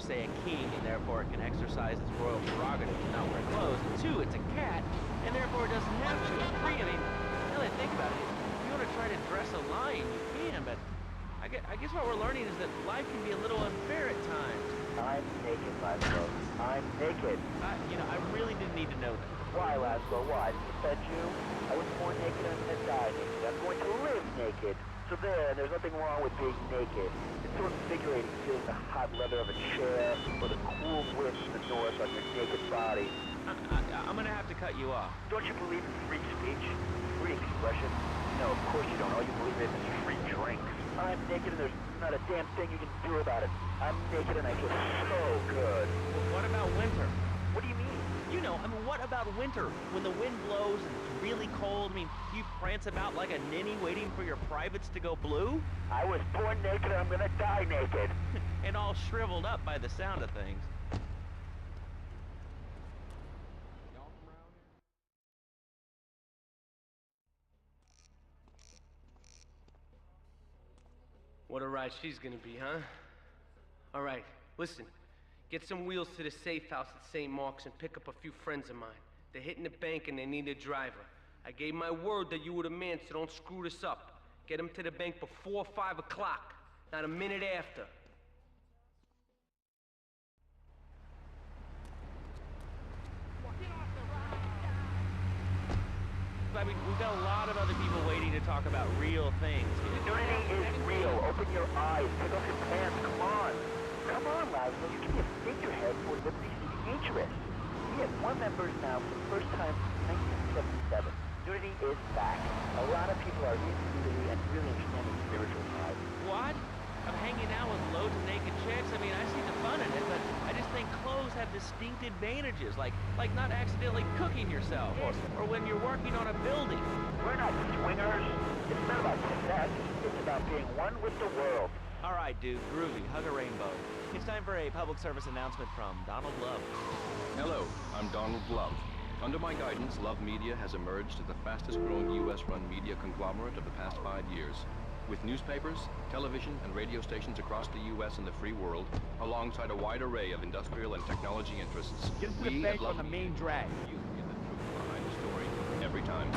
say, a king, and therefore it can exercise its royal prerogative to not wear clothes. And two, it's a cat, and therefore it doesn't have to. And three, I mean, now that I think about it, if you want to try to dress a lion, you can, but I guess what we're learning is that life can be a little unfair at times. I'm naked, Laszlo. I'm naked. I really didn't need to know that. Why, Laszlo? Why? Did it offend you? I was born naked and I'm gonna die naked. I'm going to live naked. So there's nothing wrong with being naked. It's so invigorating feeling the hot leather of a chair or the cool wind from the north on your naked body. I'm gonna have to cut you off. Don't you believe in free speech? Free expression? No, of course you don't. All you believe in is free drinks. I'm naked and there's not a damn thing you can do about it. I'm naked and I feel so good. What about winter? What do you mean? You know, I mean, what about winter? When the wind blows and it's really cold, I mean, you prance about like a ninny waiting for your privates to go blue? I was born naked and I'm gonna die naked. And all shriveled up by the sound of things. What a ride she's gonna be, huh? All right, listen. Get some wheels to the safe house at St. Mark's and pick up a few friends of mine. They're hitting the bank and they need a driver. I gave my word that you were the man, so don't screw this up. Get them to the bank before 5 o'clock, not a minute after. I mean, we've got a lot of other people waiting to talk about real things. Nudity is real. Open your eyes. Pick up your pants. Come on. Come on, Laszlo. You can be a figurehead for Liberty City Interest. We have one members now for the first time since 1977. Nudity is back. A lot of people are into nudity and really understand the spiritual side. What? I'm hanging out with loads of naked chicks. I mean, I see the fun in it, but I just think clothes have distinct advantages, like not accidentally cooking yourself, or when you're working on a building. We're not swingers. It's not about sex. It's about being one with the world. All right, dude, groovy. Hug a rainbow. It's time for a public service announcement from Donald Love. Hello, I'm Donald Love. Under my guidance, Love Media has emerged as the fastest-growing U.S.-run media conglomerate of the past 5 years. With newspapers, television, and radio stations across the U.S. and the free world, alongside a wide array of industrial and technology interests, Get to the bank on the main drag. You get the truth behind the story every time.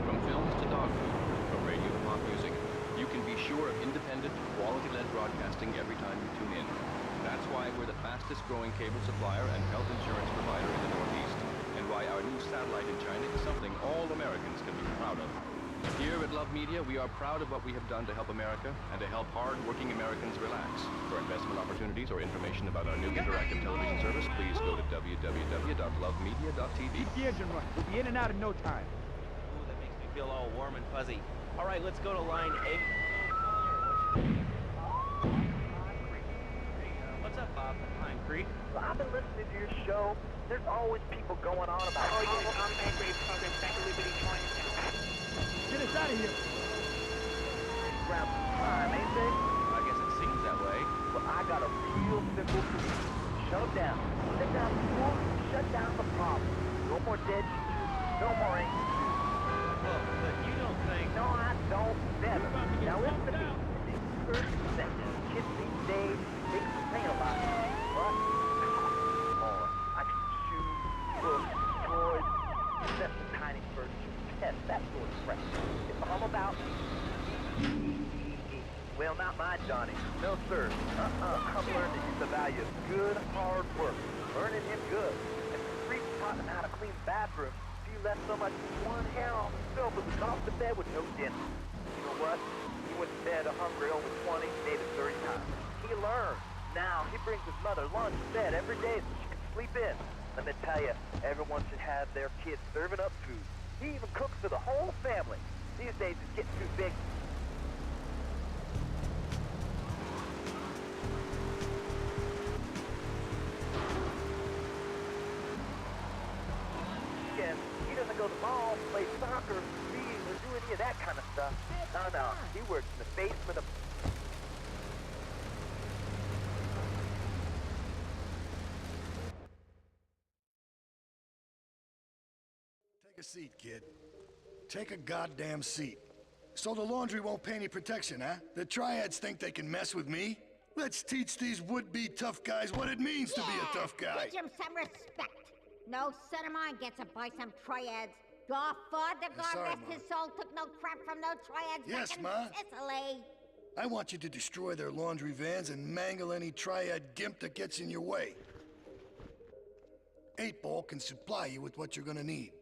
From films to dog food, from radio to pop music, you can be sure of independent, quality-led broadcasting every time you tune in. That's why we're the fastest-growing cable supplier and health insurance provider in the Northeast, and why our new satellite in China is something all Americans can be proud of. Here at Love Media, we are proud of what we have done to help America and to help hard-working Americans relax. For investment opportunities or information about our new interactive television service, please go to www.lovemedia.tv. Keep the engine running. We'll be in and out in no time. Ooh, that makes me feel all warm and fuzzy. All right, let's go to line 8. What's up, Bob? Pine Creek. Well, I've been listening to your show. There's always people going on about Oh, yeah, Tom Bangrave program back at Liberty Chinatown. Get us out of here. around time, ain't they? I guess it seems that way. Well, I got a real simple solution. Shut them down. Shut down the school, shut down the problem. No more dead teachers, no more angry students. Well, but you don't think... No, I don't. Never. Now listen to me. This first sentence, kids these days, they complain a lot. But, I can shoes, books, toys, that's the tiny furniture, pets, that sort of crap. If I'm about well, not my Johnny. No, sir. I'm learning the value of good, hard work. Learning him good. And the street taught him how to clean bathrooms. If you left so much as one hair on the sofa, it was off the bed with no dinner. You know what? He went to bed hungry over 20, ate it 30 times. He learned. Now, he brings his mother lunch to bed every day so she can sleep in. Let me tell you, everyone should have their kids serving up food. He even cooks for the whole family. These days, it's getting too big. He doesn't go to the mall, play soccer, read, or do any of that kind of stuff. No. He works in the basement of... Take a seat, kid. Take a goddamn seat. So the laundry won't pay any protection, huh? The triads think they can mess with me? Let's teach these would-be tough guys what it means to be a tough guy. Teach him some respect. No son of mine gets it by some triads. Your father, God Sorry, rest Ma. his soul, took no crap from no triads Yes, back in Ma. Sicily. I want you to destroy their laundry vans and mangle any triad gimp that gets in your way. 8-Ball can supply you with what you're gonna need.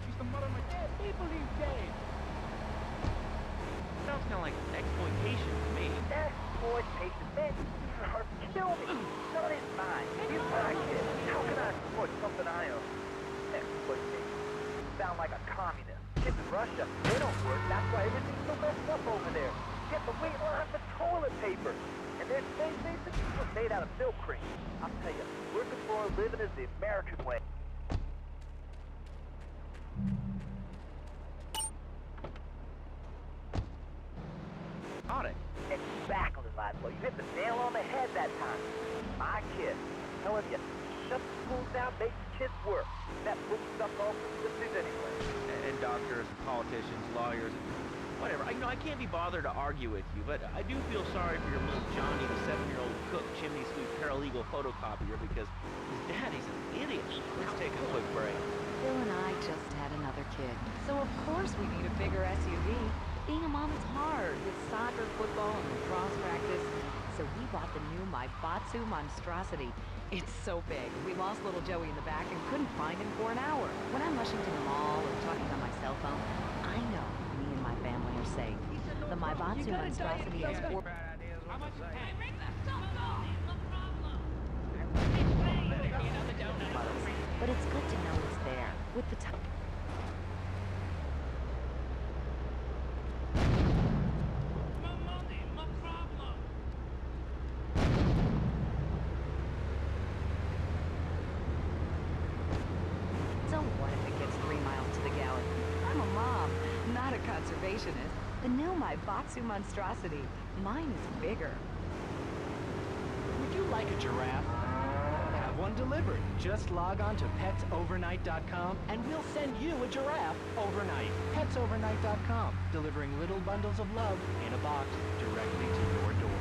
She's the mother of my dead people these days. Sounds kind of like exploitation to me. Exploitation, man, you are kill me. Son is mine. He's my kid. How can I exploit something I own? Exploitation. Sound like a communist. Kids in Russia, they don't work. That's why everything's so messed up over there. Get the wait line for toilet paper. And their space stations were made out of milk cream. I'll tell you, working for a living is the American way. Got it. Exactly, Laszlo. You hit the nail on the head that time. My kid. I'm telling you, shut the schools down, make the kids work. That book stuff all facilities anyway. And doctors, politicians, lawyers, whatever. I can't be bothered to argue with you, but I do feel sorry for your little Johnny, the 7-year-old cook, chimney sweep, paralegal photocopier, because his daddy's an idiot. Let's take a quick break. Phil and I just had another kid, so of course we need a bigger SUV. Being a mom is hard with soccer, football, and lacrosse practice. So we bought the new Maibatsu Monstrosity. It's so big, we lost little Joey in the back and couldn't find him for an hour. When I'm rushing to the mall or talking on my cell phone, I know me and my family are safe. The Maibatsu Monstrosity has 4... But it's good to know it's there. With the time. So what if it gets 3 miles to the gallon? I'm a mom, not a conservationist. The new Maibatsu Monstrosity. Mine is bigger. Would you like a giraffe? Have one delivered. Just log on to petsovernight.com and we'll send you a giraffe overnight. Petsovernight.com, delivering little bundles of love in a box directly to your door.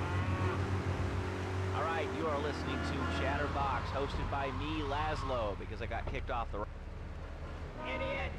All right, you are listening to Chatterbox, hosted by me, Laszlo, because I got kicked off the... Idiot!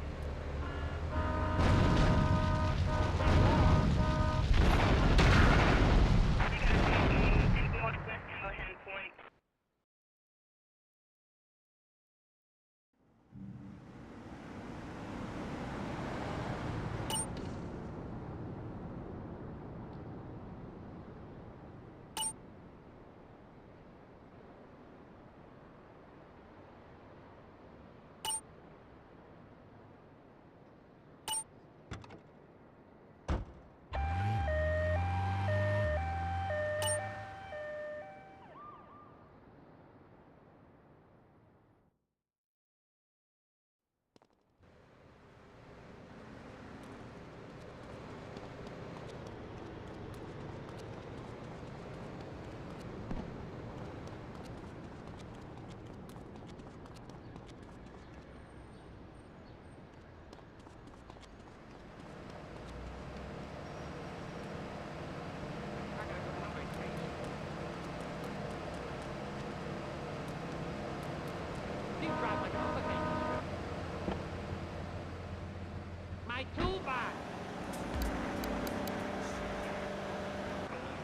My toolbox!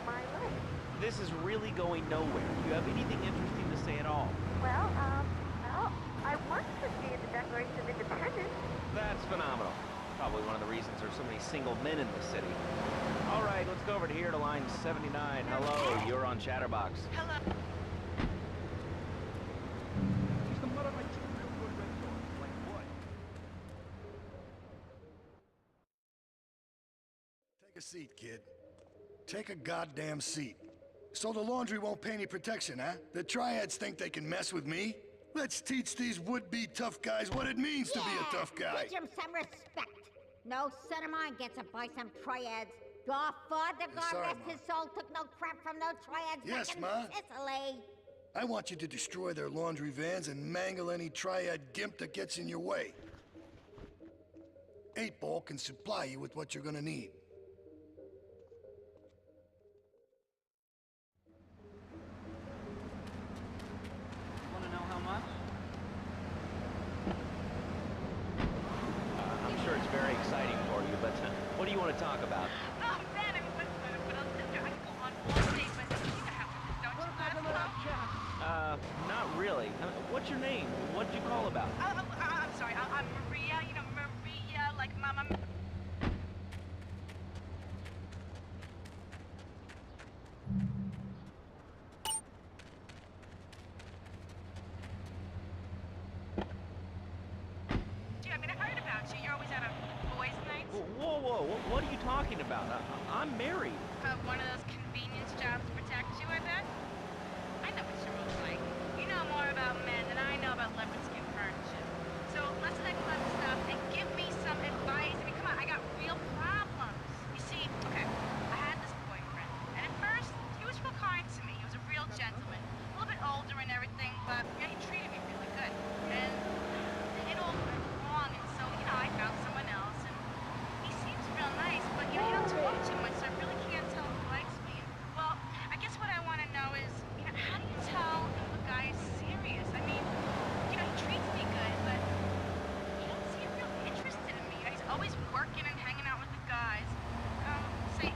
My life. This is really going nowhere. Do you have anything interesting to say at all? Well, I want to see the Declaration of Independence. That's phenomenal. Probably one of the reasons there's so many single men in this city. All right, let's go over to here to line 79. Hello, you're on Chatterbox. Hello. She's the mother of my two real good red dogs. Like what? Take a seat, kid. Take a goddamn seat. So the laundry won't pay any protection, huh? The triads think they can mess with me? Let's teach these would-be tough guys what it means to be a tough guy. Teach him some respect. No son of mine gets it by some triads. Your father, God Sorry, rest Ma. his soul, took no crap from no triads Yes, back in Ma. Sicily. I want you to destroy their laundry vans and mangle any triad gimp that gets in your way. 8 Ball can supply you with what you're gonna need. Want to know how much? I'm sure it's very exciting for you, but what do you want to talk about? Oh, man, but I'll sit there. I can go on all day, but you know how it is, don't you? Not really. What's your name? What'd you call about? I'm sorry. I'm Maria. You know, Maria, like Mama. Gee, I mean, I heard about you. You're always out on boys' nights. Whoa, what are you talking about? I'm married. One of those convenience jobs to protect you, I bet? I know what your rules like. You know more about men than I know about leopard skin furniture. So let's that clever stuff and give me some advice. I mean, come on, I got real problems. You see, okay, I had this boyfriend, and at first, he was real kind to me. He was a real gentleman, a little bit older and everything, but yeah, he treated me really good. And it all went wrong, and so, you know, I found someone else, and he seems real nice, but, you know, he don't talk too much, so I really can't tell if he likes me. And, well, I guess what I want to know is, you know, how do you tell if a guy is serious? I mean, you know, he treats me good, but he doesn't seem real interested in me. He's always working and hanging out with the guys. Say,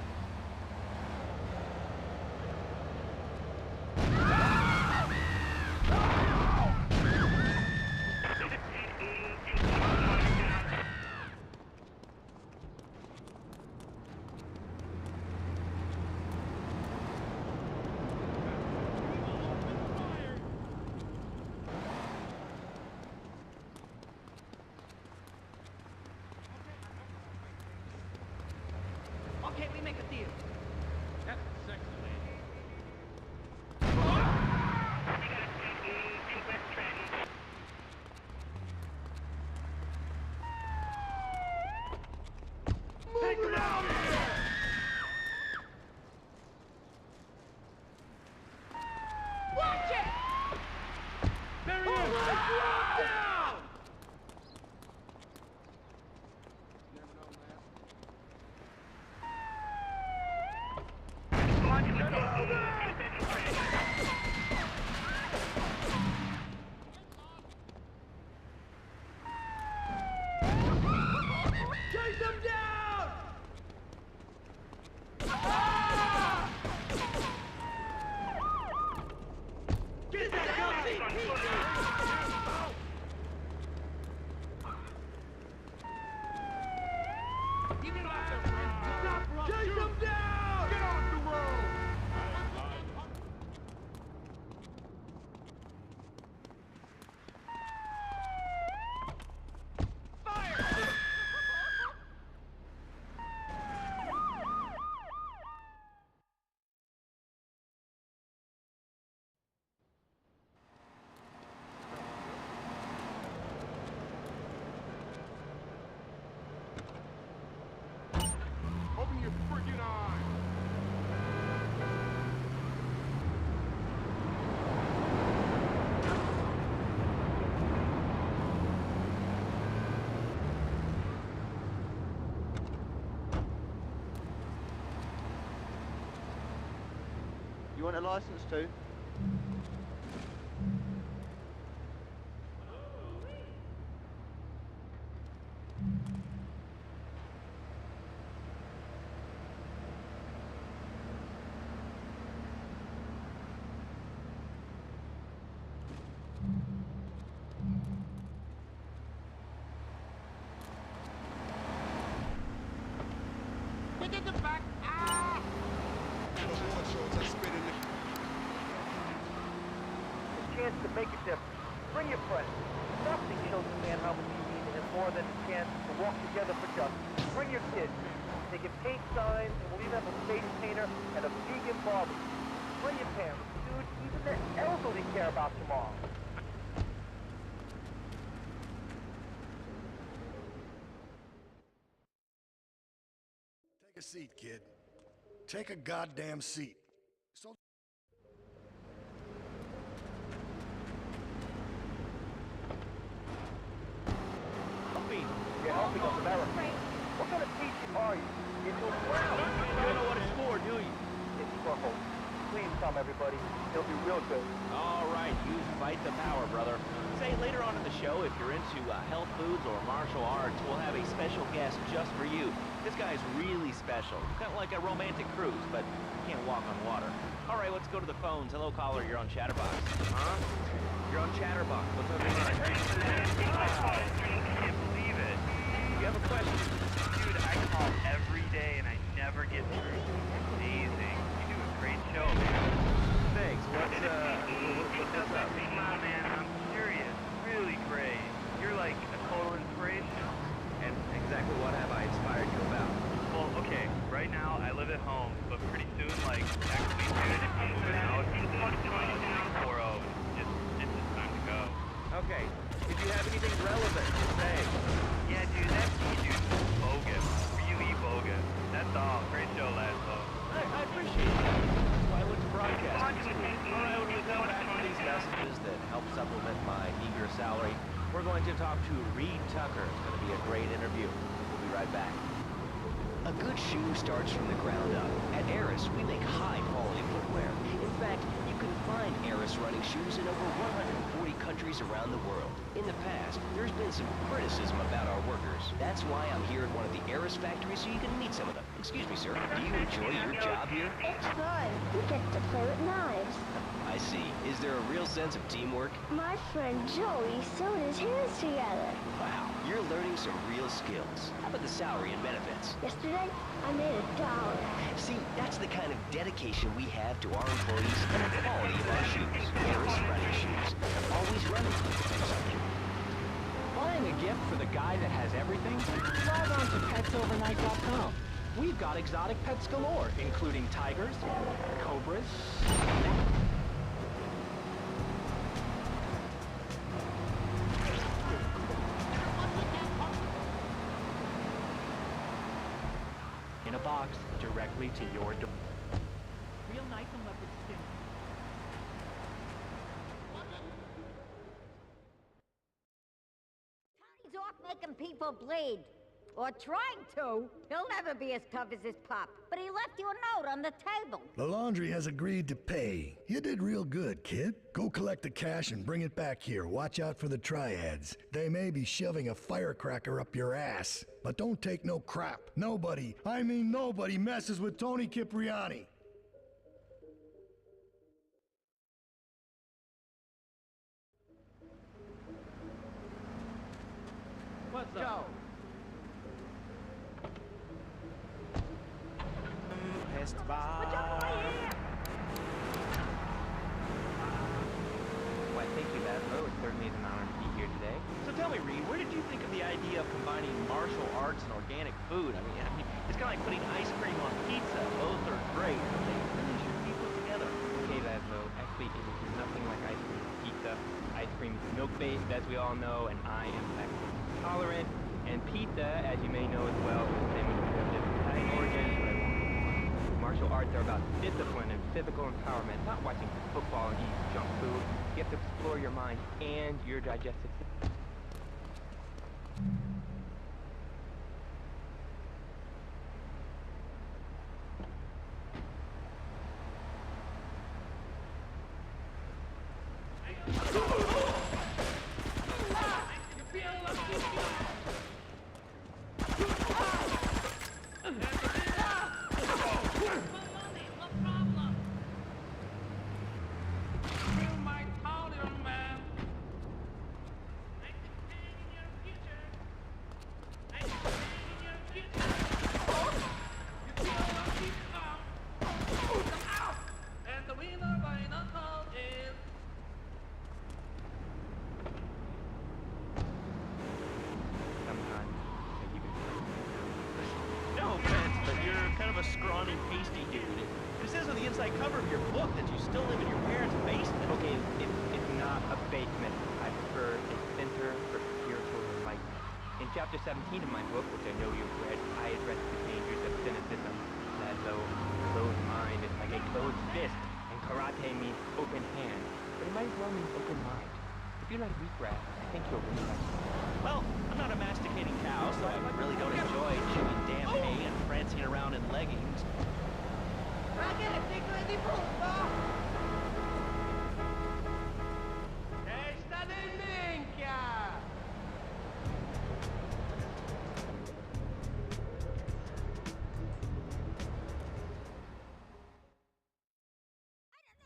Okay, we make a deal. That's sexy, lady. Take him out! watch it! There he is! Down! Chase him down! Get that Chase him down! Get off the road! Open your freaking eyes! You want a license too? Get in the back! Ah! A chance to make a difference. Bring your friends. Nothing shows a man how much he needs him more than a chance to walk together for justice. Bring your kids. They can paint signs, and we'll even have a face painter and a vegan barbecue. Bring your parents. Dude, even the elderly care about tomorrow. Take a seat, kid. Take a goddamn seat. So You're helping us, America. some, everybody. He'll do real good. All right, you fight the power, brother. Say, later on in the show, if you're into health foods or martial arts, we'll have a special guest just for you. This guy's really special. Kind of like a romantic cruise, but you can't walk on water. All right, let's go to the phones. Hello, caller, you're on Chatterbox. Huh? You're on Chatterbox. What's on your mind? I can't believe it. You have a question? Dude, I call every day and I never get through. Amazing. You do a great show, man. Thanks. What's up? Nah, man, I'm serious. Really great. You're like a total inspiration. And exactly what have I inspired you about? Well, okay, right now I live at home, but pretty soon, like, next week, dude, I'm moving out. It's just time to go. Okay. If you have anything relevant to say. Yeah, dude, that's me, dude. Bogus. Really bogus. That's all. Great show, Laszlo. I appreciate that. That's why I went to broadcasting school. All right, when we come back to these messages that help supplement my meager salary, we're going to talk to Reed Tucker. It's going to be a great interview. We'll be right back. A good shoe starts from the ground up. At Eris, we make high-quality footwear. In fact, you can find Eris running shoes in over 140 countries around the world. In the past, there's been some criticism about our workers. That's why I'm here at one of the Eris factories so you can meet some of them. Excuse me, sir. Do you enjoy your job here? It's fun. We get to play with knives. I see. Is there a real sense of teamwork? My friend Joey sewed his hands together. Wow, you're learning some real skills. How about the salary and benefits? Yesterday, I made $1. See, that's the kind of dedication we have to our employees and the quality of our shoes. Eris running shoes. Always running. Buying a gift for the guy that has everything? Log on to PetsOvernight.com. We've got exotic pets galore, including tigers, cobras, in a box directly to your door. Real nice and leopard skin. He's off making people bleed. Or trying to. He'll never be as tough as his pop. But he left you a note on the table. The laundry has agreed to pay. You did real good, kid. Go collect the cash and bring it back here. Watch out for the triads. They may be shoving a firecracker up your ass. But don't take no crap. Nobody, I mean nobody, messes with Tony Cipriani. What's up? Joe. Why, thank you, Laszlo. It certainly is an honor to be here today. So tell me, Reed, where did you think of the idea of combining martial arts and organic food? I mean, it's kind of like putting ice cream on pizza. Both are great, but they should be put together. Okay, Laszlo. Actually, it is nothing like ice cream or pizza. Ice cream is milk-based, as we all know, and I am lactose intolerant. And pizza, as you may know as well, is a sandwich of different Italian origins, but I won't. Martial arts are about discipline and physical empowerment, not watching football and eating junk food. You have to explore your mind and your digestive system. A scrawny, pasty dude. It says on the inside cover of your book that you still live in your parents' basement. Okay, it's not a basement. I prefer a center for spiritual enlightenment. In chapter 17 of my book, which I know you've read, I address the dangers of cynicism. That though closed mind is like a closed fist, and karate means open hand, but it might as well mean open mind. If you like wheatgrass, I think you'll really like it. Well, I'm not a masticating cow, so I really don't enjoy chewing damn hay and prancing around in leggings. Esta del minchia!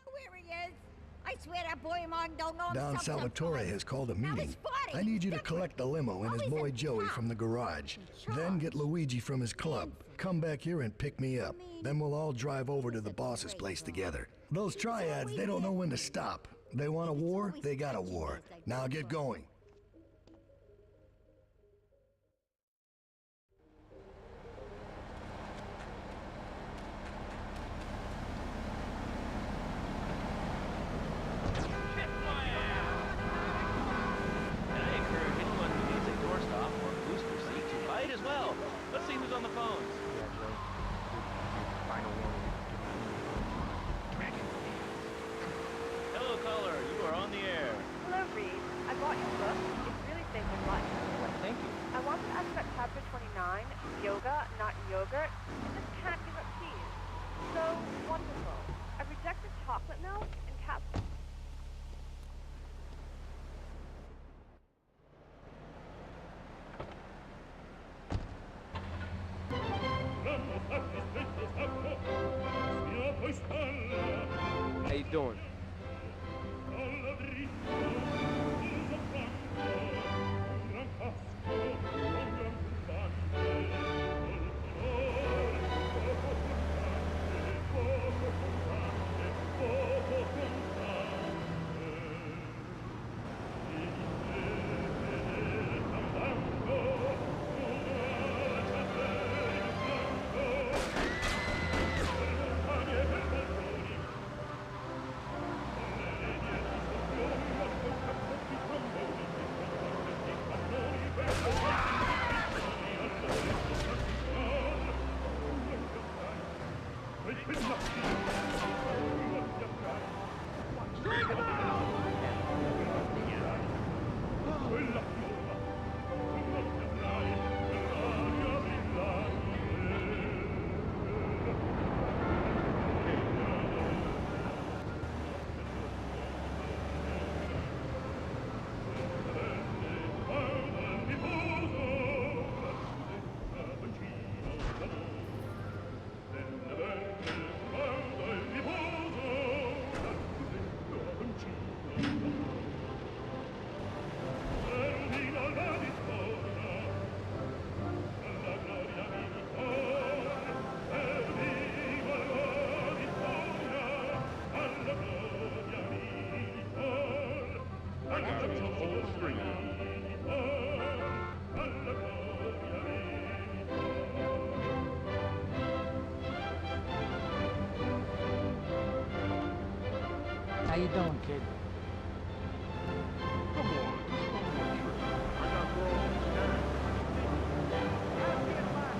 Where he is? I swear that boy of mine don't know Don himself Salvatore sometimes. has called a Now meeting. he's spotty. I need you to Different. collect the limo and his Always boy at Joey top. from the garage. In Then get charge. Luigi from his club. Come back here and pick me up. Then we'll all drive over to the boss's place together. Those triads, they don't know when to stop. They want a war, they got a war. Now get going. And I encourage anyone who needs a doorstop or booster seat to buy it as well. Let's see who's on the phones. Yeah, Joe. Final warning. Hello, caller. You are on the air. Hello, Reed. I bought your book. It's really thick and light. Thank you. I want to ask about chapter 29, yoga, not yogurt. I just can't give up cheese. So wonderful. I rejected chocolate milk and capsules. How you doing? How you doing, kid? Come on, just one more trip. I got girls in town.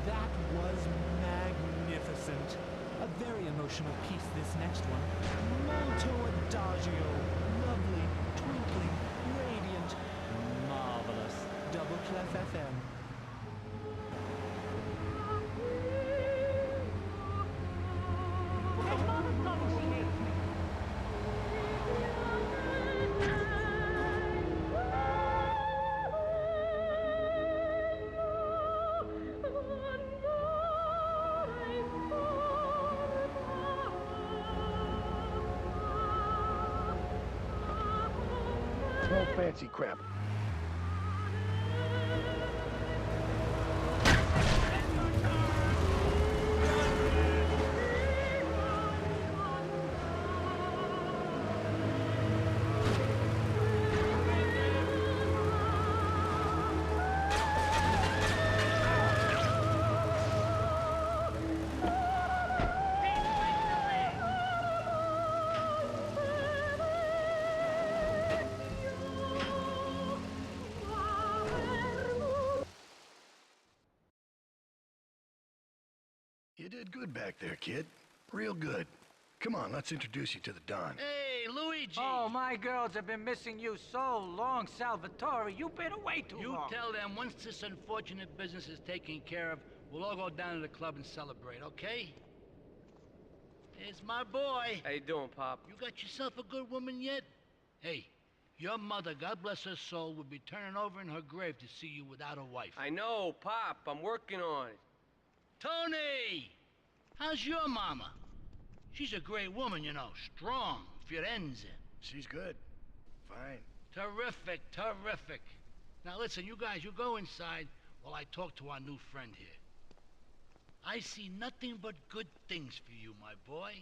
That was magnificent. A very emotional piece, this next one. Molto adagio. Lovely, twinkling, radiant, marvelous. Double Clef FM. No fancy crap. You did good back there, kid. Real good. Come on, let's introduce you to the Don. Hey, Luigi! Oh, my girls have been missing you so long, Salvatore. You've been away too long. You tell them once this unfortunate business is taken care of, we'll all go down to the club and celebrate, okay? There's my boy. How you doing, Pop? You got yourself a good woman yet? Hey, your mother, God bless her soul, would be turning over in her grave to see you without a wife. I know, Pop. I'm working on it. Tony! How's your mama? She's a great woman, you know. Strong, Firenze. She's good. Fine. Terrific, terrific. Now listen, you guys, you go inside while I talk to our new friend here. I see nothing but good things for you, my boy.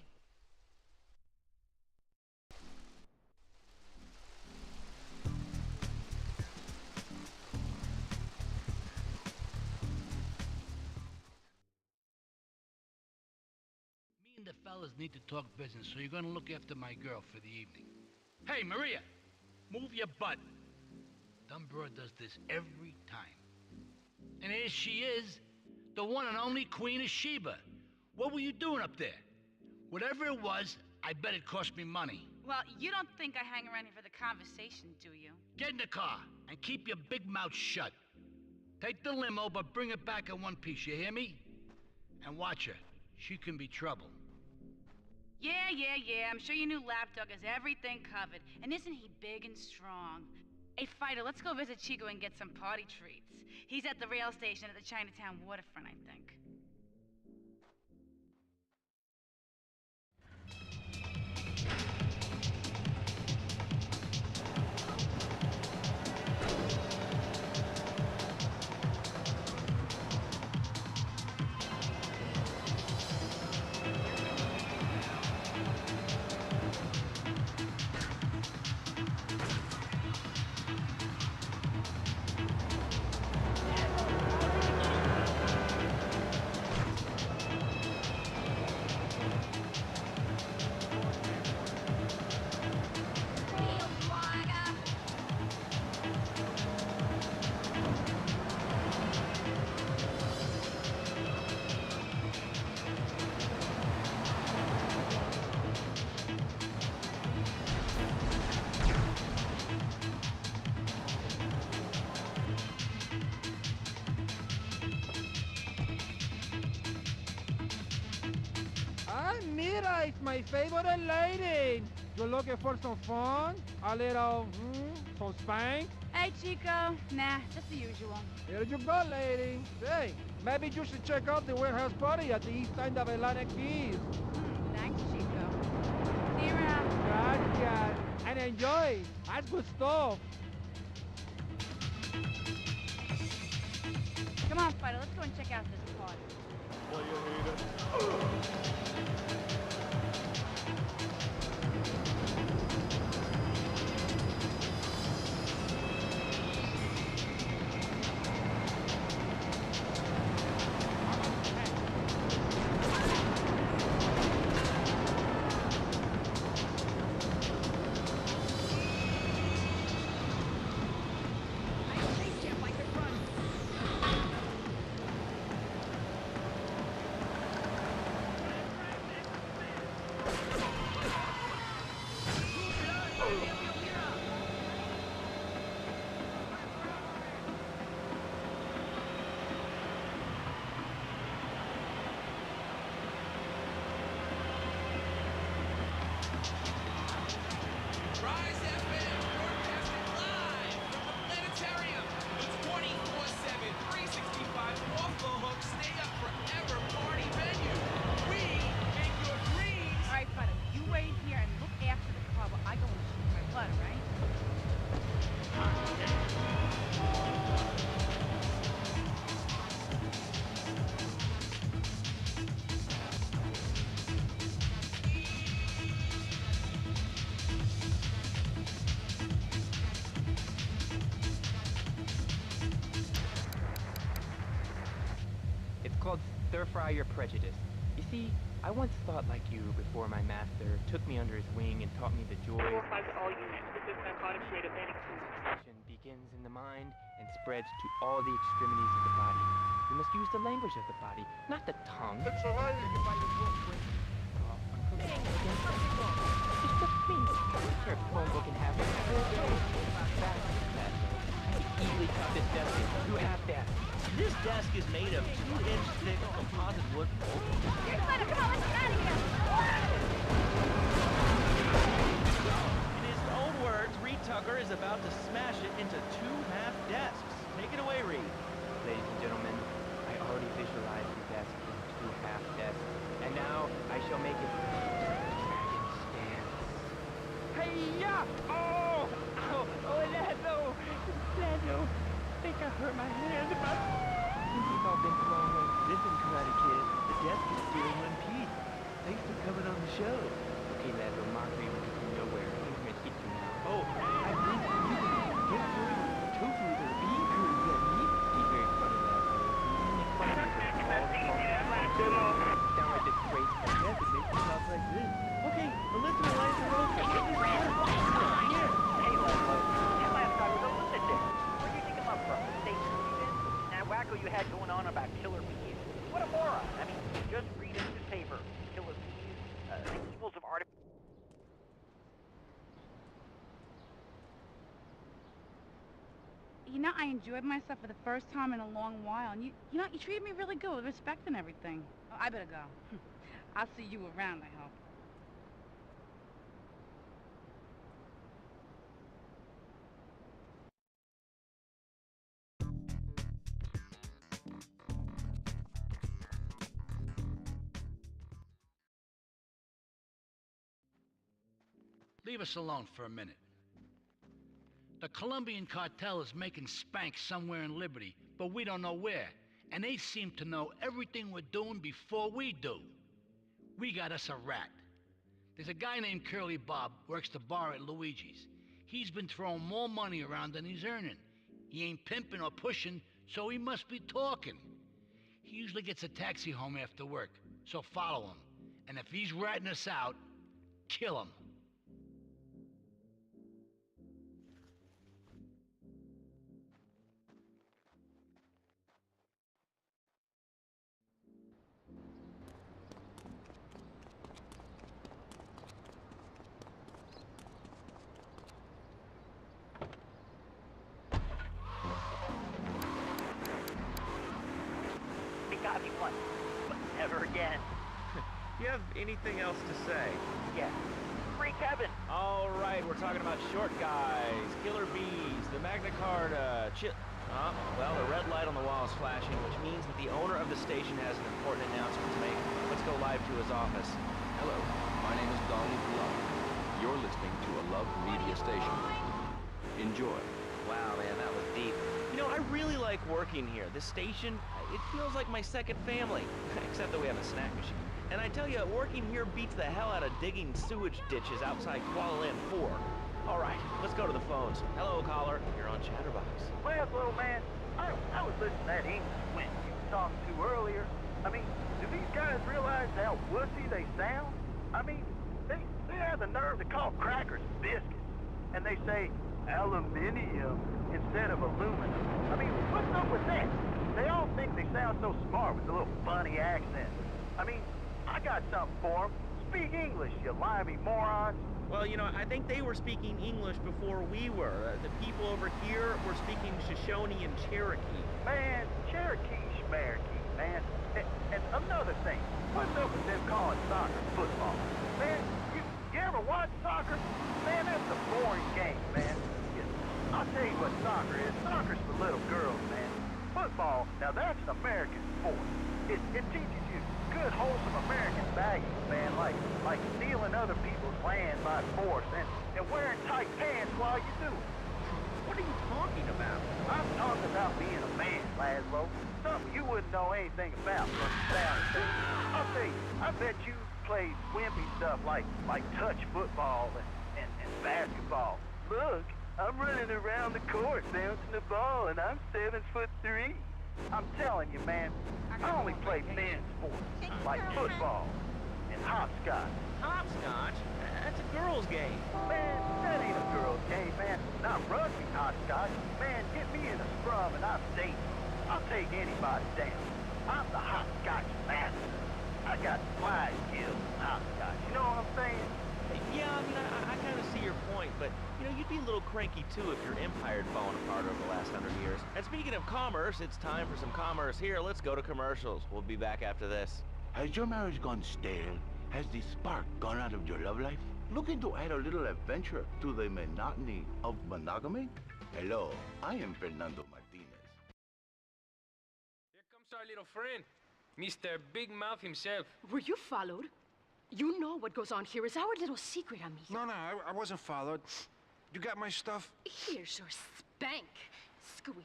Me and the fellas need to talk business, so you're gonna look after my girl for the evening. Hey, Maria, move your butt. Dumb broad does this every time. And here she is, the one and only Queen of Sheba. What were you doing up there? Whatever it was, I bet it cost me money. Well, you don't think I hang around here for the conversation, do you? Get in the car and keep your big mouth shut. Take the limo, but bring it back in one piece, you hear me? And watch her. She can be trouble. Yeah. I'm sure your new lapdog has everything covered. And isn't he big and strong? Hey, Fighter, let's go visit Chico and get some party treats. He's at the rail station at the Chinatown waterfront, I think. Mira, it's my favorite lady. You looking for some fun? A little, some spank? Hey, Chico. Nah, just the usual. Here you go, lady. Hey, maybe you should check out the warehouse party at the east end of Atlantic Keys. Thanks, Chico. See you around. Gracias. And enjoy. That's good stuff. Come on, Fighter, let's go and check out this party. Well, you hate it. Stir-fry your prejudice. You see, I once thought like you before my master took me under his wing and taught me the joy all units. This is narcotics rate of begins in the mind and spreads to all the extremities of the body. You must use the language of the body, not the tongue. It's all right. against us. It's the face. Your phone book in half an hour. Fast as that. I could easily cut this desk into 2 half desks. This desk is made of 2-inch thick composite wood pulp. Here's Letter, come on, let's get out of here! In his own words, Reed Tucker is about to smash it into 2 half desks. Take it away, Reed. Ladies and gentlemen, I already visualized the desk in 2 half desks, and now I shall make it dragon stance. Hey-ya! Oh! Oh, Lando! Lando! I think I hurt my hand. Since we've all been thrown home zipping, Karate Kid, the desk is still in one piece. Thanks for coming on the show. Okay, Lando, mockery will get you nowhere. I'm here to get you now. Oh, I think you can get through. Tofu, the beakers, and meat. Be very funny, Lando. Make fun of me for all the talk. Downright disgrace and death that makes you talk like this. Okay, the listener lines are open. Get this water here. Hey, Laszlo. That last guy was a lunatic. Where do you think I'm up from? The station you in? That wacko you had going on about killer bees? What a moron. I mean, just read in the paper. Killer bees, the evils of artificial... You know, I enjoyed myself for the first time in a long while, and you know, you treated me really good with respect and everything. Oh, I better go. I'll see you around, I hope. Leave us alone for a minute. The Colombian cartel is making spank somewhere in Liberty, but we don't know where. And they seem to know everything we're doing before we do. We got us a rat. There's a guy named Curly Bob, works the bar at Luigi's. He's been throwing more money around than he's earning. He ain't pimping or pushing, so he must be talking. He usually gets a taxi home after work, so follow him. And if he's ratting us out, kill him. Got me once, but never again. You have anything else to say? Yeah. Free Kevin. All right, we're talking about short guys, killer bees, the Magna Carta, well, the red light on the wall is flashing, which means that the owner of the station has an important announcement to make. Let's go live to his office. Hello, my name is Donnie Love. You're listening to a Love Media station. Enjoy. Wow, man, that was deep. You know, I really like working here. This station, it feels like my second family, except that we have a snack machine. And I tell you, working here beats the hell out of digging sewage ditches outside Kuala Land 4. All right, let's go to the phones. Hello, caller. You're on Chatterbox. Well, little man, I was listening to that English wimp you were talking to earlier. I mean, do these guys realize how wussy they sound? I mean, they have the nerve to call crackers biscuits. And they say aluminium instead of aluminum. I mean, what's up with that? They all think they sound so smart with a little funny accent. I mean, I got something for them. Speak English, you limey morons. Well, you know, I think they were speaking English before we were. The people over here were speaking Shoshone and Cherokee. Man, Cherokee, Schmerokee, man. And another thing, what's up with them calling soccer football? Man, you ever watch soccer? Man, that's a boring game, man. I'll tell you what soccer is. Soccer's for little girls, man. Football, now that's an American sport. It teaches you good, wholesome American values, man, like stealing other people's land by force and wearing tight pants while you do it. What are you talking about? I'm talking about being a man, Laszlo. Something you wouldn't know anything about from the sound of things. I'll tell you, I bet you played wimpy stuff like touch football and basketball. Look, I'm running around the court bouncing the ball, and I'm 7'3". I'm telling you, man, I only play men's sports, like football and hopscotch. Hopscotch? That's a girl's game. Man, that ain't a girl's game, man. Not rugby hopscotch. Man, get me in a scrum and I'm safe. I'll take anybody down. I'm the hopscotch master. I got fly skills in hopscotch, you know what I'm you'd be a little cranky too if your empire had fallen apart over the last 100 years. And speaking of commerce, it's time for some commerce here. Let's go to commercials. We'll be back after this. Has your marriage gone stale? Has the spark gone out of your love life? Looking to add a little adventure to the monotony of monogamy? Hello, I am Fernando Martinez. Here comes our little friend, Mr. Big Mouth himself. Were you followed? You know what goes on here is our little secret, amigo. No, I wasn't followed. You got my stuff? Here's your spank, squealer.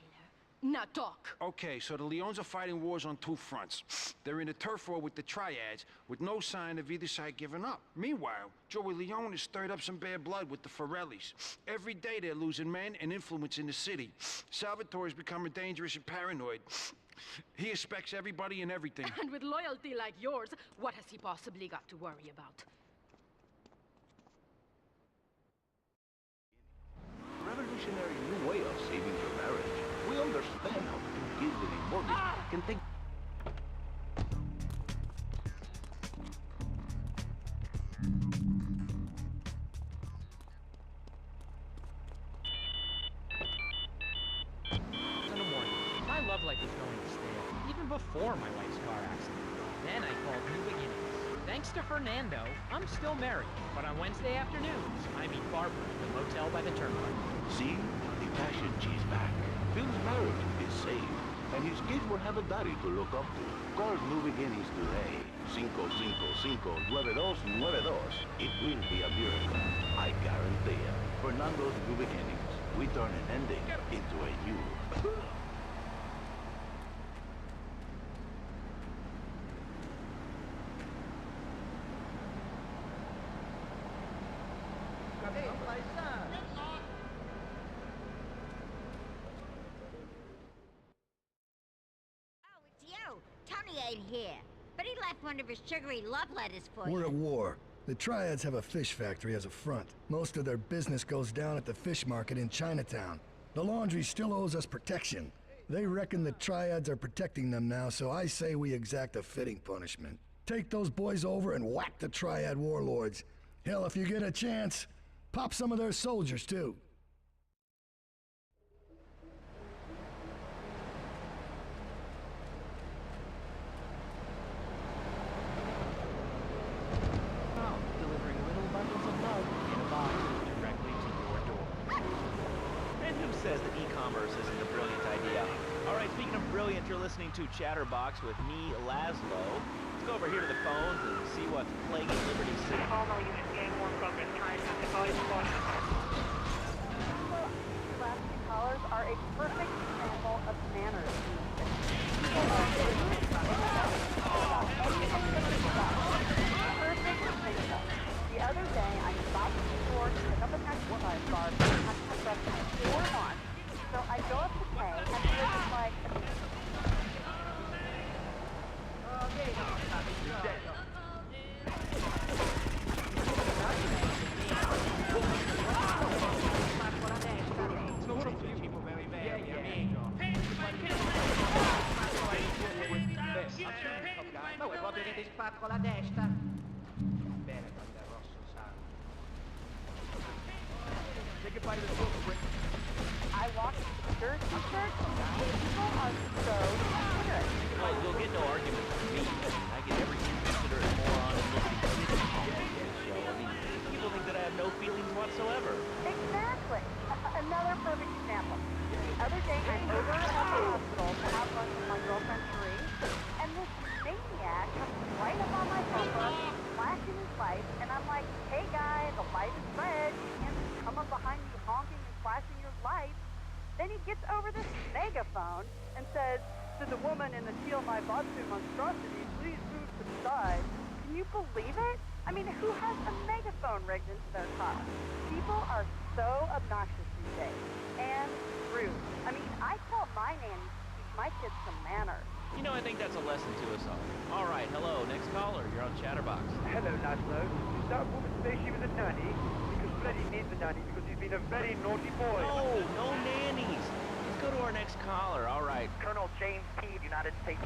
Now talk. Okay, so the Leons are fighting wars on two fronts. They're in a turf war with the Triads, with no sign of either side giving up. Meanwhile, Joey Leone has stirred up some bad blood with the Forellis. Every day they're losing men and influence in the city. Salvatore's becoming dangerous and paranoid. He expects everybody and everything. And with loyalty like yours, what has he possibly got to worry about? Revolutionary new way of saving your marriage. We understand how two kids in a mortgage can take... In the morning, my love life was going to stale, even before my wife's car accident. Then I called New Beginnings. Thanks to Fernando, I'm still married, but on Wednesday afternoons, I meet Barbara at the motel by the turnpike. See? The passion she's back. Phil's marriage is saved, and his kids will have a daddy to look up to. Call New Beginnings today. 555-9292. It will be a miracle. I guarantee it. Fernando's New Beginnings. We turn an ending into a new. Tony ain't here, but he left one of his sugary love letters for you. We're at war. The Triads have a fish factory as a front. Most of their business goes down at the fish market in Chinatown. The laundry still owes us protection. They reckon the Triads are protecting them now, so I say we exact a fitting punishment. Take those boys over and whack the Triad warlords. Hell, if you get a chance, pop some of their soldiers, too. Listening to Chatterbox with me, Laszlo. Let's go over here to the phones and see what's plaguing Liberty City. Last two callers are a perfect example of manners. Perfect example. The other day, I stopped at the store to pick up an exercise bar and had my breakfast for one. So I go up to pay, and there's just like I walk into the church, people are so considerate. Well, you'll get no argument from me. I get every inconsiderate moron in Liberty City on this show. I mean, people think that I have no feelings whatsoever. Exactly. Another perfect example. The other day, I'm over at the hospital to have lunch with my girlfriend, Cherie, and this maniac comes right up on my bumper, flashing his lights, and I'm like, hey guy, the light is red. You can't just come up behind me honking and flashing your lights. Then he gets over this megaphone and says, to the woman in the teal my Batsu monstrosity, please move to the side. Can you believe it? I mean, who has a megaphone rigged into their car? People are so obnoxious these days. And rude. I mean, I tell my nanny to teach my kids some manners. You know, I think that's a lesson to us all. All right, hello, next caller. You're on Chatterbox. Hello, Laszlo. Does that woman say she was a nanny? Because Freddy needs a nanny because he's been a very naughty boy. No, no nannies. Let's go to our next caller. All right. Colonel James P., United States.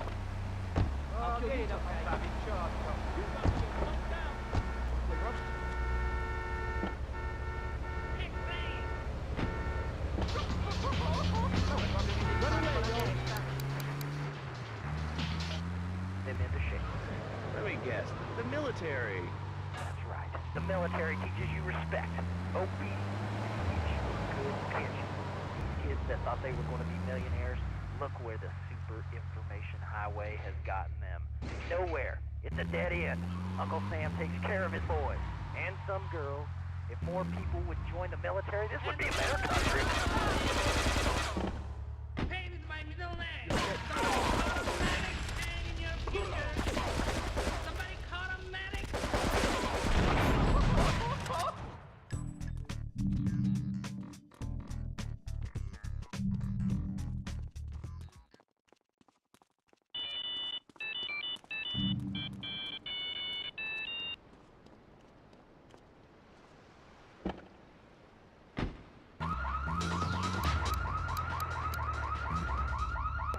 that thought they were going to be millionaires. Look where the super information highway has gotten them. Nowhere. It's a dead end. Uncle Sam takes care of his boys. And some girls. If more people would join the military, this would be a better country. Pain is my middle name. Automatic hang in your future. Somebody call a medic.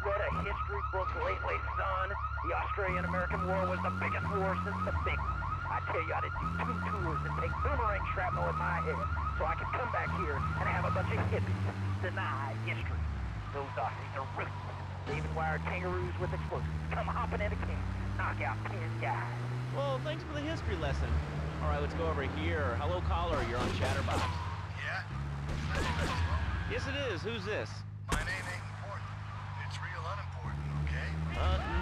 Read a history book lately, son. The Australian-American War was the biggest war since the Big One. I tell you, I did do 2 tours and take boomerang shrapnel in my head so I could come back here and have a bunch of hippies deny history. Those Aussies are ruthless. They even wired kangaroos with explosives. Come hopping into camp, knock out 10 guys. Well, thanks for the history lesson. All right, let's go over here. Hello, caller. You're on Chatterbox. Yeah? Yes, it is. Who's this? My name ain't important. It's real unimportant, okay?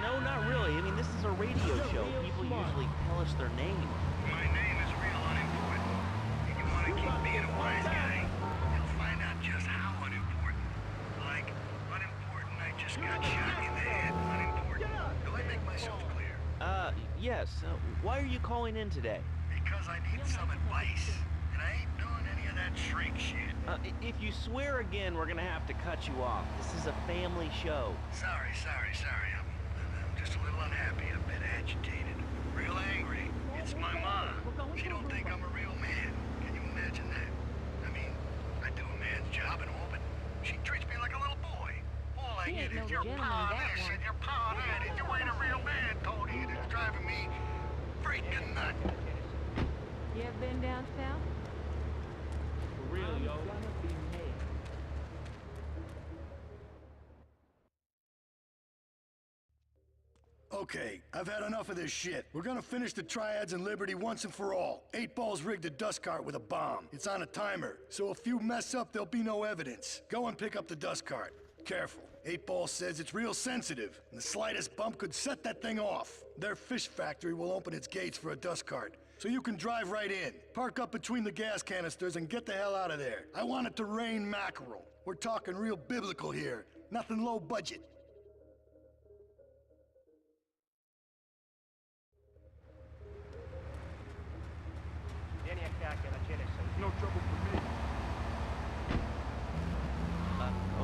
No, not really. I mean, this is a radio show. People usually tell us their name. My name is real unimportant. And you want to keep being a wise guy, you'll find out just how unimportant. Like, unimportant, I just got shot in the head. Unimportant. Do I make myself clear? Yes. Why are you calling in today? Because I need some advice. And I ain't doing any of that shrink shit. If you swear again, we're gonna have to cut you off. This is a family show. Sorry. I'm just a little unhappy, a bit agitated. Real angry. It's my mom. She don't think I'm a real man. Can you imagine that? I mean, I do a man's job and all, but she treats me like a little boy. All I get is your paw this and your paw that, and you ain't a real man, Tony, and it's driving me freaking nuts. You ever been down south? For real, yo. Okay, I've had enough of this shit. We're gonna finish the Triads and Liberty once and for all. 8 Ball's rigged a dust cart with a bomb. It's on a timer, so if you mess up, there'll be no evidence. Go and pick up the dust cart. Careful. 8 Ball says it's real sensitive, and the slightest bump could set that thing off. Their fish factory will open its gates for a dust cart, so you can drive right in. Park up between the gas canisters and get the hell out of there. I want it to rain mackerel. We're talking real biblical here, nothing low budget. No trouble for me.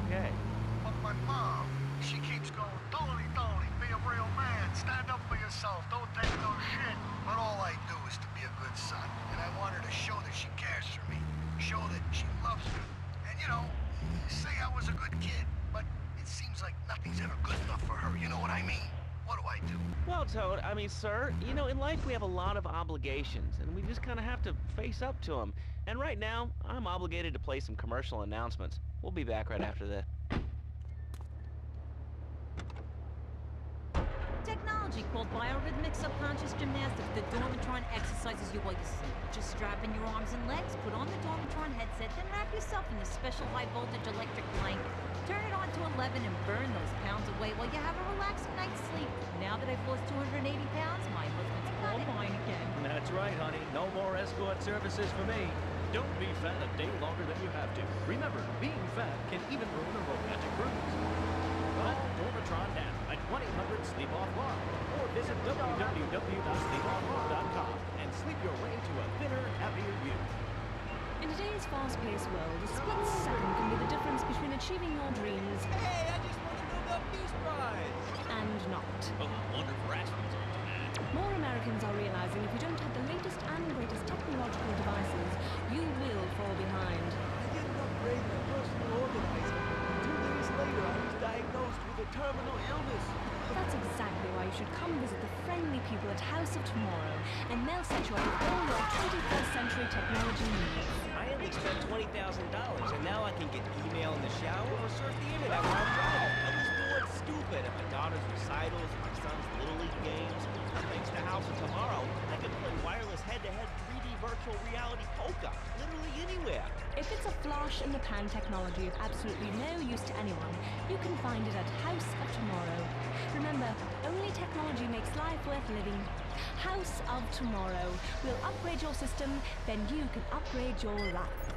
Okay. But my mom, she keeps going, Tony, be a real man. Stand up for yourself. Don't take no shit. But all I do is to be a good son. And I want her to show that she cares for me. Show that she loves me. And, you know, say I was a good kid. But it seems like nothing's ever good enough for her. You know what I mean? What do I do? Well, Toad, I mean, sir, you know, in life we have a lot of obligations, and we just kind of have to face up to them. And right now, I'm obligated to play some commercial announcements. We'll be back right after this. Technology called biorhythmic subconscious gymnastics. The Dormitron exercises you while you sleep. Just strap in your arms and legs, put on the Dormitron headset, then wrap yourself in the special high-voltage electric blanket. Turn it on to 11 and burn those pounds away while you have a relaxing night's sleep. Now that I've lost 280 pounds, my husband's all mine again. That's right, honey. No more escort services for me. Don't be fat a day longer than you have to. Remember, being fat can even ruin a romantic cruise. Call Dormitron now at 1-800-SLEEP-OFF-LIVE or visit www.sleepofflive.com and sleep your way to a thinner, happier you. In today's fast-paced world, a split second can be the difference between achieving your dreams. Hey, I just want to know about Peace Prize. And not. Oh, I wonder if Ratsman's on tonight. More Americans are realizing if you don't have the latest and greatest technological devices, you will fall behind. I didn't upgrade my personal organizer. 2 days later, I was diagnosed with a terminal illness. That's exactly why you should come visit the friendly people at House of Tomorrow, and they'll set you up with all your 21st century technology needs. I only spent $20,000, and now I can get email in the shower or surf the internet while I'm driving. I was doing stupid at my daughter's recitals and my son's Little League games. Thanks to House of Tomorrow, I can play wireless head-to-head 3D virtual reality poker, literally anywhere. If it's a flash-in-the-pan technology of absolutely no use to anyone, you can find it at House of Tomorrow. Remember, only technology makes life worth living. House of Tomorrow. We'll upgrade your system, then you can upgrade your life.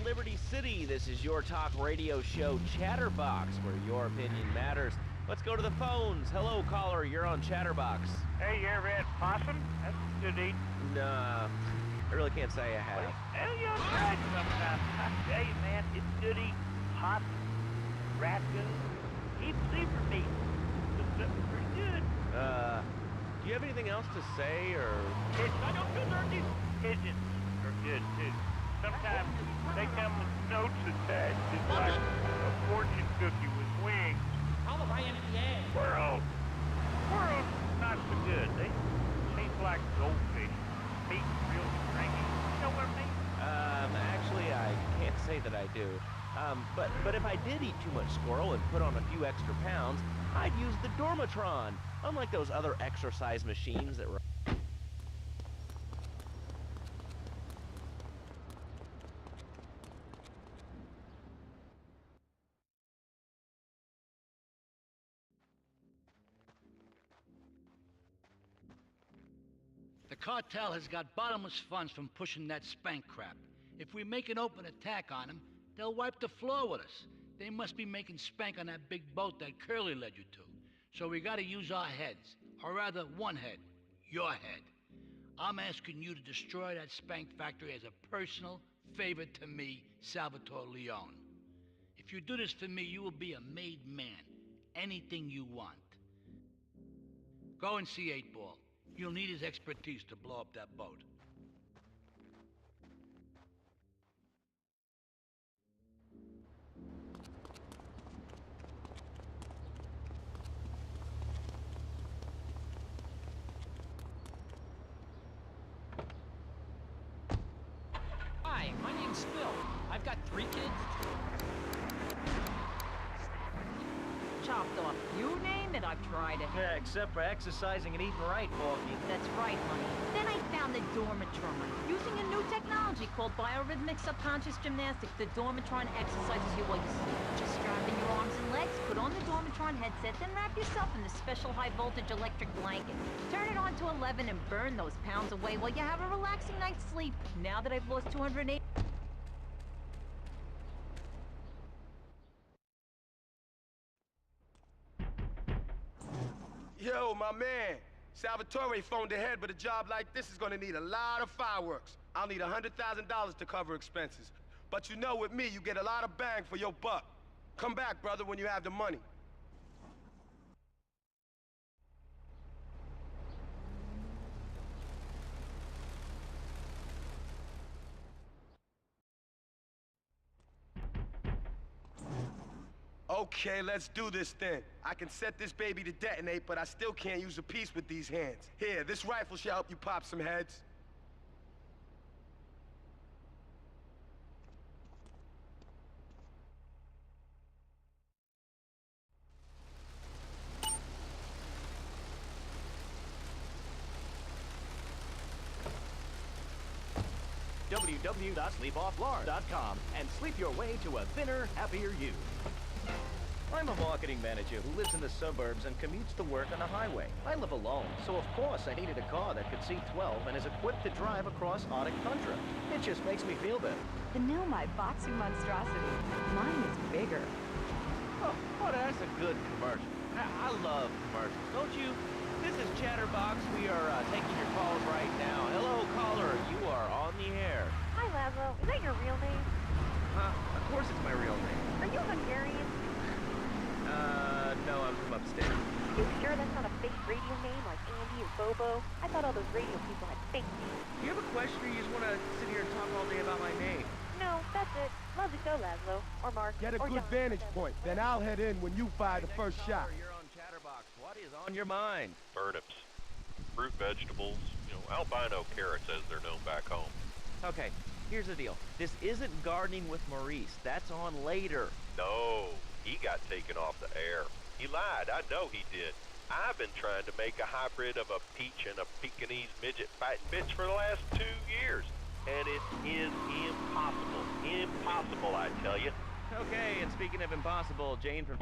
Liberty City, this is your talk radio show Chatterbox, where your opinion matters. Let's go to the phones. Hello, caller, you're on Chatterbox. Hey, you ever had possum? That's good eating. Nah, I really can't say I have. Hell, you try it sometime. I tell you, man, it's good eating. Possum, raccoon, even zebra meat. It's something pretty good. Do you have anything else to say, or? Pigeons, I don't do turkeys. Pigeons are good, too. Sometimes they come with notes attached, just like a fortune cookie with wings. I'll buy any eggs. Squirrels! Squirrels, not so good. They taste like goldfish. Meat real stringy. You know what I mean? Actually, I can't say that I do. But if I did eat too much squirrel and put on a few extra pounds, I'd use the Dormatron, unlike those other exercise machines that were... The cartel has got bottomless funds from pushing that spank crap. If we make an open attack on them, they'll wipe the floor with us. They must be making spank on that big boat that Curly led you to. So we gotta use our heads. Or rather, one head. Your head. I'm asking you to destroy that spank factory as a personal favor to me, Salvatore Leone. If you do this for me, you will be a made man. Anything you want. Go and see 8-Ball. You'll need his expertise to blow up that boat. Hi, my name's Phil. I've got 3 kids. Chopped off. You name it, I've tried it. Yeah, except for exercising and eating right, Porky. That's right, honey. Then I found the Dormatron. Using a new technology called biorhythmic subconscious gymnastics, the Dormatron exercises you while you sleep. Just strap in your arms and legs, put on the Dormatron headset, then wrap yourself in the special high-voltage electric blanket. Turn it on to 11 and burn those pounds away while you have a relaxing night's sleep. Now that I've lost 208... Yo, my man. Salvatore phoned ahead, but a job like this is gonna need a lot of fireworks. I'll need $100,000 to cover expenses. But you know, with me, you get a lot of bang for your buck. Come back, brother, when you have the money. Okay, let's do this then. I can set this baby to detonate, but I still can't use a piece with these hands. Here, this rifle should help you pop some heads. www.sleepofflorida.com and sleep your way to a thinner, happier you. I'm a marketing manager who lives in the suburbs and commutes to work on a highway. I live alone, so of course I needed a car that could seat 12 and is equipped to drive across Arctic tundra. It just makes me feel better. The new My Boxu monstrosity. Mine is bigger. Oh, that's a good commercial. I love commercials, don't you? This is Chatterbox. We are taking your calls right now. Hello, caller. You are on the air. Hi, Lazo. Is that your real name? Huh? Of course it's my real name. Are you Hungarian? No, I'm from upstate. You sure that's not a fake radio name like Andy or Bobo? I thought all those radio people had fake names. Do you have a question or you just want to sit here and talk all day about my name? No, that's it. How's it go, Laszlo? Or Mark? Get a or good John? vantage point, then I'll head in when you fire the first shot. You're on Chatterbox. What is on your mind? Turnips, fruit vegetables, albino carrots as they're known back home. Okay, here's the deal. This isn't gardening with Maurice. That's on later. No, he got taken off the air. He lied, I know he did. I've been trying to make a hybrid of a peach and a Pekingese midget fighting bitch for the last 2 years. And it is impossible. Impossible, I tell you. Okay, and speaking of impossible, Jane from...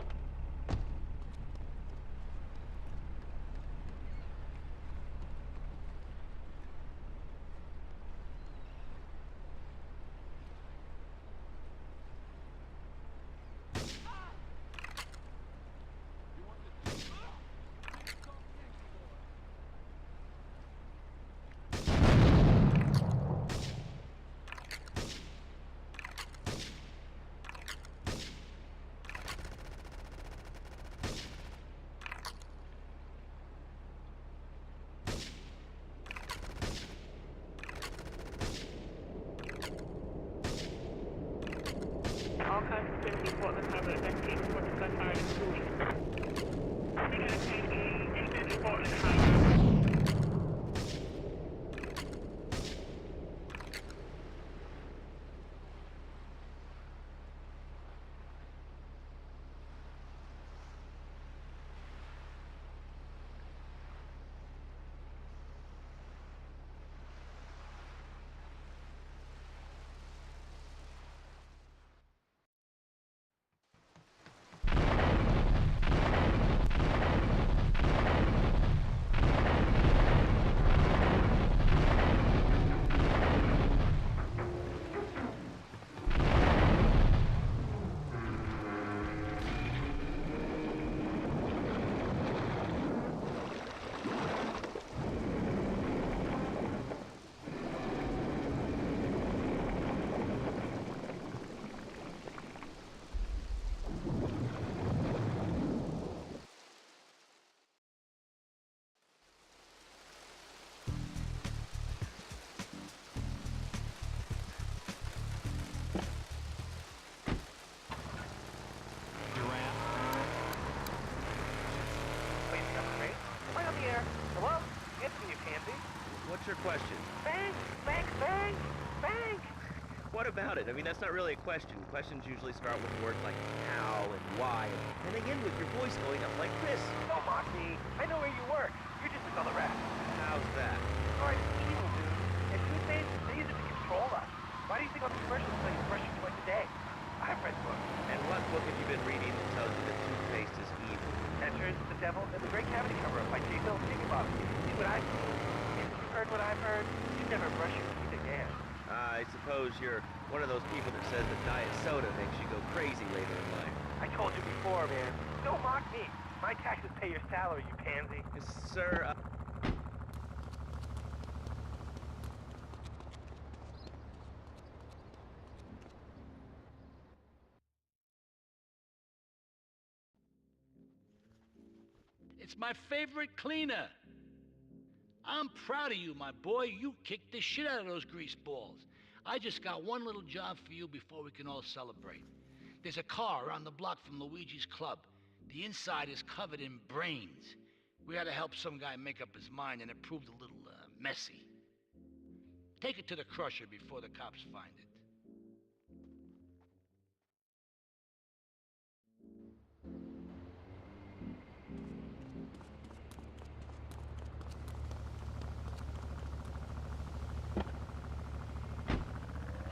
All kinds of things report the cover that came for the gunfire in school. We got a KE and then report the highway. What's your question? Bank! Bank! Bank! Bank! What about it? I mean, that's not really a question. Questions usually start with words like how and why, and they end with your voice going up like this. Don't mock me. I know where you work. You're just another rat. How's that? Alright, it's evil, dude. And toothpaste, they use it to control us. Why do you think on the commercials say you brush your twice a day? I've read books. And what book have you been reading that tells you that toothpaste is evil? Etchers, The Devil, and The Great Cavity Cover-Up by J. Bill Higginbotham. See what I've seen? If you've heard what I've heard, you never brush your teeth again. I suppose you're one of those people that says that diet soda makes you go crazy later in life. I told you before, man. Don't mock me. My taxes pay your salary, you pansy. Sir, It's my favorite cleaner. I'm proud of you, my boy. You kicked the shit out of those grease balls. I just got one little job for you before we can all celebrate. There's a car around the block from Luigi's club. The inside is covered in brains. We had to help some guy make up his mind, and it proved a little messy. Take it to the crusher before the cops find it.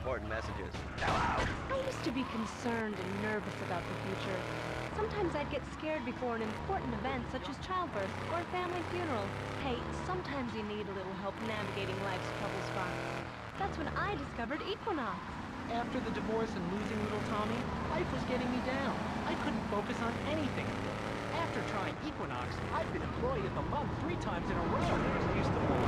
important messages. I used to be concerned and nervous about the future. Sometimes I'd get scared before an important event such as childbirth or a family funeral. Hey, sometimes you need a little help navigating life's trouble spots. That's when I discovered Equinox. After the divorce and losing little Tommy, life was getting me down. I couldn't focus on anything. After trying Equinox, I've been Employee of the Month 3 times in a row. There's used to all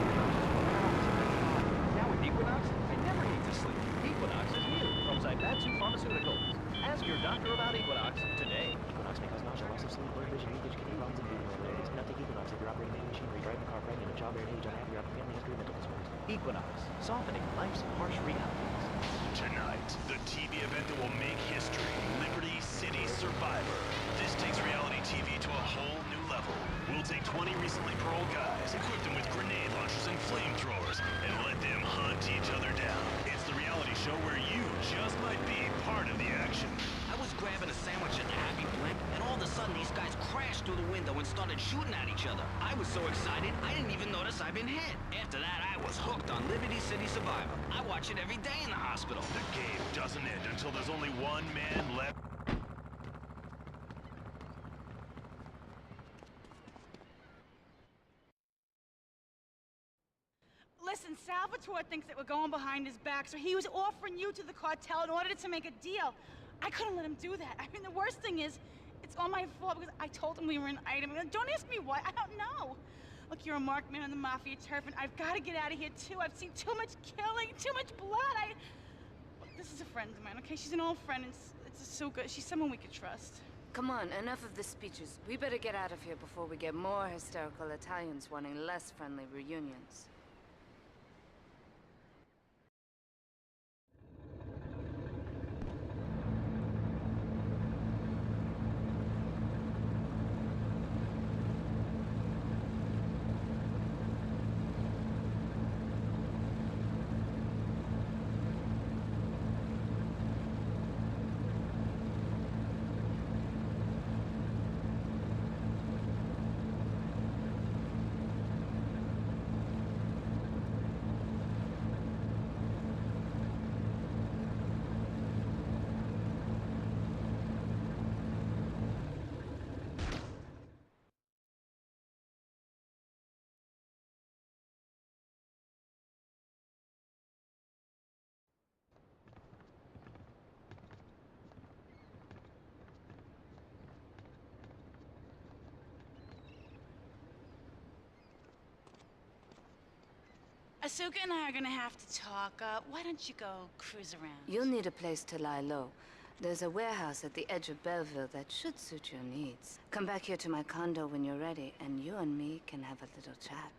Now with Equinox, I never need to sleep. Equinox is new from Zaibatsu Pharmaceuticals. Ask your doctor about Equinox today. Equinox may cause nausea, loss of sleep, blurred vision, leakage, kidney problems, and bleeding related. Do not take Equinox if you're operating heavy machinery, driving a car, pregnant, of childbearing age, unhappy, or have a family history of mental disorders. Equinox, softening life's harsh realities. Tonight, the TV event that will make history, Liberty City Survivor. This takes reality TV to a whole new level. We'll take 20 recently paroled guys, equip them with grenade launchers and flamethrowers, and let them hunt each other down. It's the reality show where you just might be part of the action. I was grabbing a sandwich at the Happy Blimp, and all of a sudden these guys crashed through the window and started shooting at each other. I was so excited, I didn't even notice I'd been hit. After that, I was hooked on Liberty City Survivor. I watch it every day in the hospital. The game doesn't end until there's only one man left. Listen, Salvatore thinks that we're going behind his back, so he was offering you to the cartel in order to make a deal. I couldn't let him do that. I mean, the worst thing is, it's all my fault because I told him we were an item. Don't ask me why, I don't know. Look, you're a marked man on the Mafia turf, and I've got to get out of here, too. I've seen too much killing, too much blood. Look, this is a friend of mine, okay? She's an old friend, and it's so good. She's someone we could trust. Come on, enough of the speeches. We better get out of here before we get more hysterical Italians wanting less friendly reunions. Asuka and I are gonna have to talk. Why don't you go cruise around? You'll need a place to lie low. There's a warehouse at the edge of Belleville that should suit your needs. Come back here to my condo when you're ready, and you and me can have a little chat.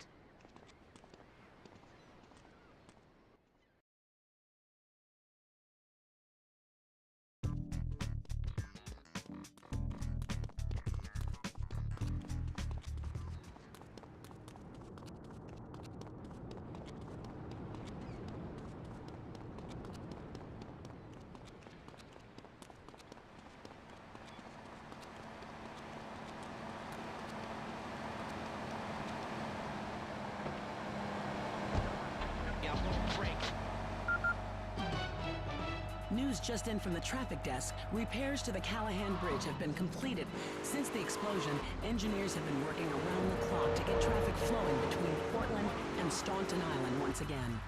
News just in from the traffic desk. Repairs to the Callahan Bridge have been completed. Since the explosion, engineers have been working around the clock to get traffic flowing between Portland and Staunton Island once again.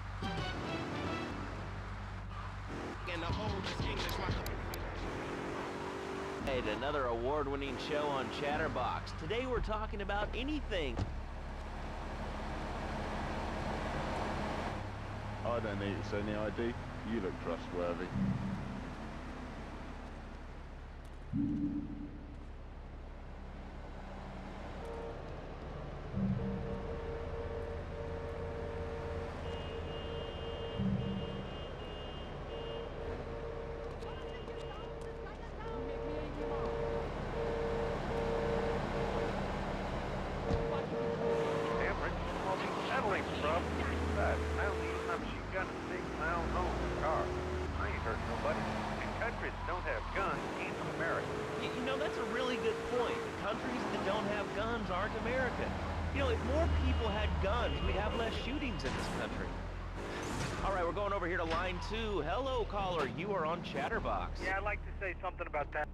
Hey, another award-winning show on Chatterbox. Today we're talking about anything. I don't need to see any ID. You look trustworthy. Line 2. Hello, caller. You are on Chatterbox. Yeah, I'd like to say something about that.